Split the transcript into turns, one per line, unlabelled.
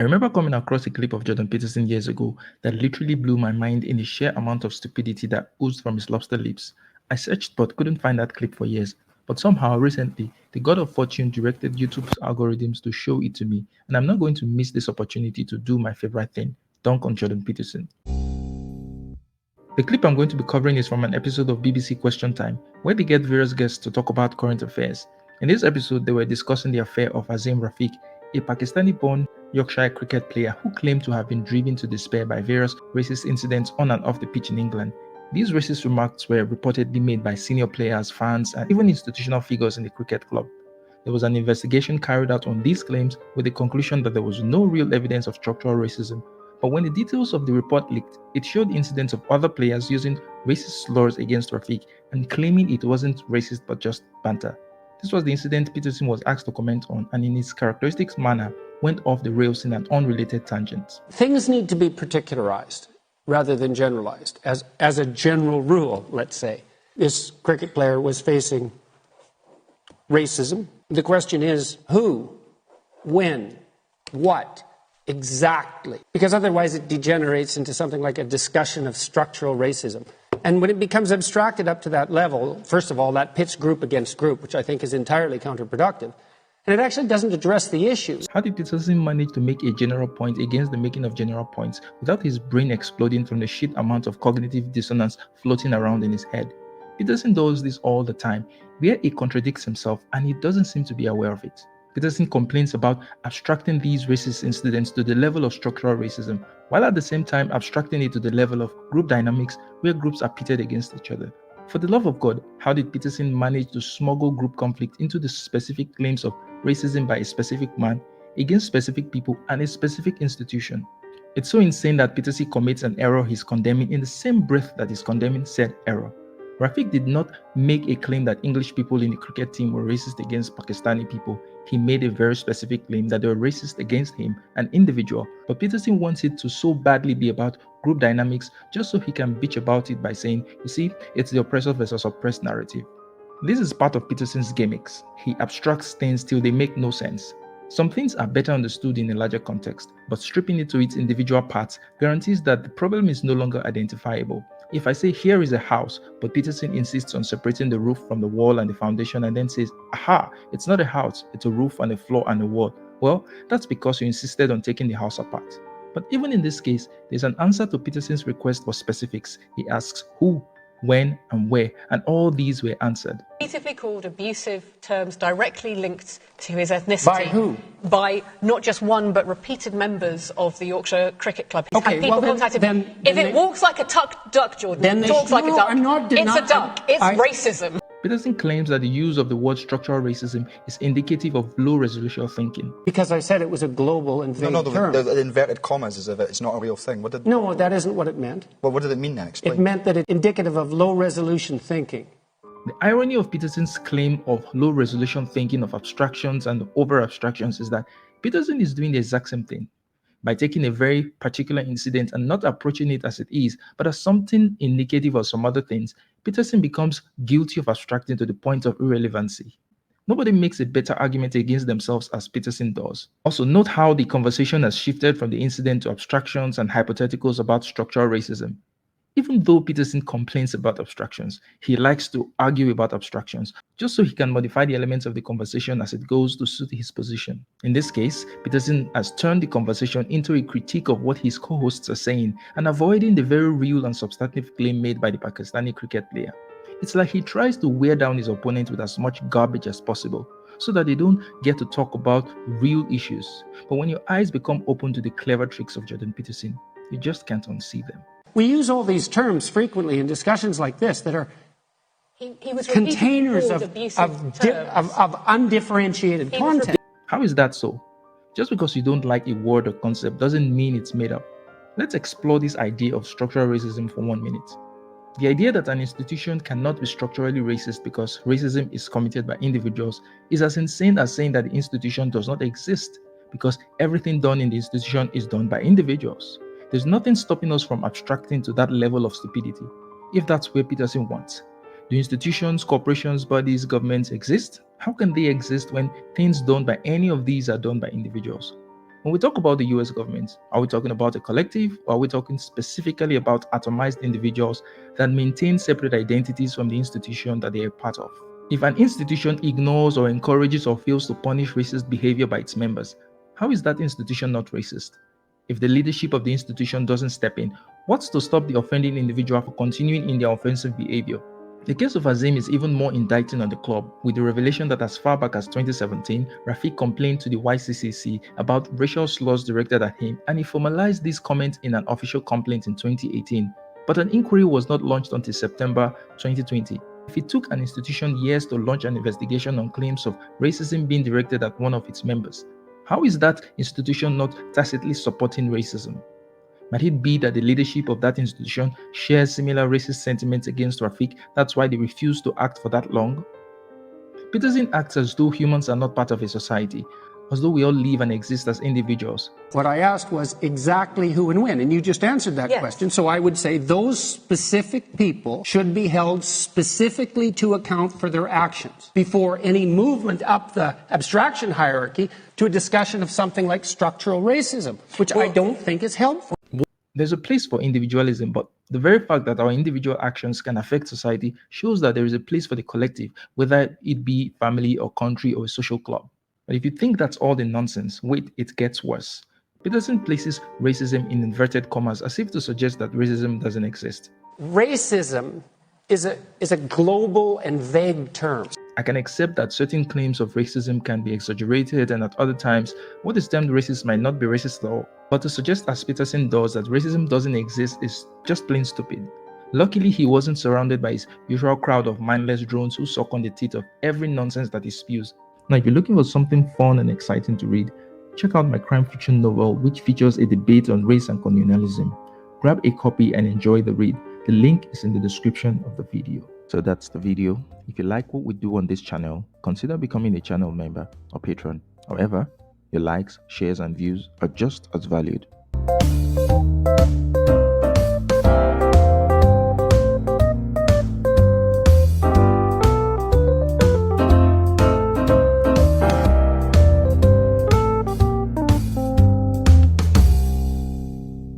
I remember coming across a clip of Jordan Peterson years ago that literally blew my mind in the sheer amount of stupidity that oozed from his lobster lips. I searched but couldn't find that clip for years. But somehow, recently, the God of Fortune directed YouTube's algorithms to show it to me, and I'm not going to miss this opportunity to do my favorite thing, dunk on Jordan Peterson. The clip I'm going to be covering is from an episode of BBC Question Time, where they get various guests to talk about current affairs. In this episode, they were discussing the affair of Azim Rafiq, a Pakistani-born Yorkshire cricket player who claimed to have been driven to despair by various racist incidents on and off the pitch in England. These racist remarks were reportedly made by senior players, fans, and even institutional figures in the cricket club. There was an investigation carried out on these claims with the conclusion that there was no real evidence of structural racism. But when the details of the report leaked, it showed incidents of other players using racist slurs against Rafiq and claiming it wasn't racist but just banter. This was the incident Peterson was asked to comment on, and in his characteristic manner went off the rails in an unrelated tangent.
Things need to be particularized rather than generalized. As a general rule, let's say, this cricket player was facing racism. The question is who, when, what, exactly? Because otherwise it degenerates into something like a discussion of structural racism. And when it becomes abstracted up to that level, first of all, that pits group against group, which I think is entirely counterproductive. And it actually doesn't address the issues.
How did Peterson manage to make a general point against the making of general points without his brain exploding from the sheer amount of cognitive dissonance floating around in his head? Peterson does this all the time, where he contradicts himself and he doesn't seem to be aware of it. Peterson complains about abstracting these racist incidents to the level of structural racism, while at the same time abstracting it to the level of group dynamics where groups are pitted against each other. For the love of God, how did Peterson manage to smuggle group conflict into the specific claims of racism by a specific man against specific people and a specific institution? It's so insane that Peterson commits an error he's condemning in the same breath that he's condemning said error. Rafiq did not make a claim that English people in the cricket team were racist against Pakistani people. He made a very specific claim that they were racist against him, an individual. But Peterson wants it to so badly be about group dynamics just so he can bitch about it by saying, you see, it's the oppressor versus oppressed narrative. This is part of Peterson's gimmicks. He abstracts things till they make no sense. Some things are better understood in a larger context, but stripping it to its individual parts guarantees that the problem is no longer identifiable. If I say here is a house, but Peterson insists on separating the roof from the wall and the foundation and then says, aha, it's not a house, it's a roof and a floor and a wall. Well, that's because you insisted on taking the house apart. But even in this case, there's an answer to Peterson's request for specifics. He asks who, when, and where, and all these were answered.
Repeatedly called abusive terms directly linked to his ethnicity.
By who?
By not just one, but repeated members of the Yorkshire Cricket Club. He's had people contacted him. If it walks like a duck, Jordan, talks like a duck, it's a duck. It's racism.
Peterson claims that the use of the word structural racism is indicative of low-resolution thinking.
Because I said it was a global and vague term.
The inverted commas as if it's not a real thing.
No, that isn't what it meant.
Well, what did it mean then? Explain.
It meant that it's indicative of low-resolution thinking.
The irony of Peterson's claim of low-resolution thinking of abstractions and over-abstractions is that Peterson is doing the exact same thing. By taking a very particular incident and not approaching it as it is, but as something indicative of some other things, Peterson becomes guilty of abstracting to the point of irrelevancy. Nobody makes a better argument against themselves as Peterson does. Also, note how the conversation has shifted from the incident to abstractions and hypotheticals about structural racism. Even though Peterson complains about abstractions, he likes to argue about abstractions, just so he can modify the elements of the conversation as it goes to suit his position. In this case, Peterson has turned the conversation into a critique of what his co-hosts are saying and avoiding the very real and substantive claim made by the Pakistani cricket player. It's like he tries to wear down his opponent with as much garbage as possible, so that they don't get to talk about real issues. But when your eyes become open to the clever tricks of Jordan Peterson, you just can't unsee them.
We use all these terms frequently in discussions like this that are containers of undifferentiated content.
How is that so? Just because you don't like a word or concept doesn't mean it's made up. Let's explore this idea of structural racism for 1 minute. The idea that an institution cannot be structurally racist because racism is committed by individuals is as insane as saying that the institution does not exist because everything done in the institution is done by individuals. There's nothing stopping us from abstracting to that level of stupidity, if that's where Peterson wants. Do institutions, corporations, bodies, governments exist? How can they exist when things done by any of these are done by individuals? When we talk about the US government, are we talking about a collective, or are we talking specifically about atomized individuals that maintain separate identities from the institution that they are a part of? If an institution ignores or encourages or fails to punish racist behavior by its members, how is that institution not racist? If the leadership of the institution doesn't step in, what's to stop the offending individual from continuing in their offensive behavior? The case of Azim is even more indicting on the club, with the revelation that as far back as 2017, Rafiq complained to the YCCC about racial slurs directed at him, and he formalized these comments in an official complaint in 2018. But an inquiry was not launched until September 2020. If it took an institution years to launch an investigation on claims of racism being directed at one of its members, how is that institution not tacitly supporting racism? Might it be that the leadership of that institution shares similar racist sentiments against Rafiq? That's why they refuse to act for that long? Peterson acts as though humans are not part of a society, as though we all live and exist as individuals.
What I asked was exactly who and when, and you just answered that question. So I would say those specific people should be held specifically to account for their actions before any movement up the abstraction hierarchy to a discussion of something like structural racism, which I don't think is helpful.
There's a place for individualism, but the very fact that our individual actions can affect society shows that there is a place for the collective, whether it be family or country or a social club. But if you think that's all the nonsense, wait, it gets worse. Peterson places racism in inverted commas as if to suggest that racism doesn't exist.
Racism is a global and vague term.
I can accept that certain claims of racism can be exaggerated and at other times, what is termed racist might not be racist at all. But to suggest, as Peterson does, that racism doesn't exist is just plain stupid. Luckily, he wasn't surrounded by his usual crowd of mindless drones who suck on the teeth of every nonsense that he spews. Now, if you're looking for something fun and exciting to read, check out my crime fiction novel, which features a debate on race and colonialism. Grab a copy and enjoy the read. The link is in the description of the video. So that's the video. If you like what we do on this channel, consider becoming a channel member or patron. However, your likes, shares, and views are just as valued.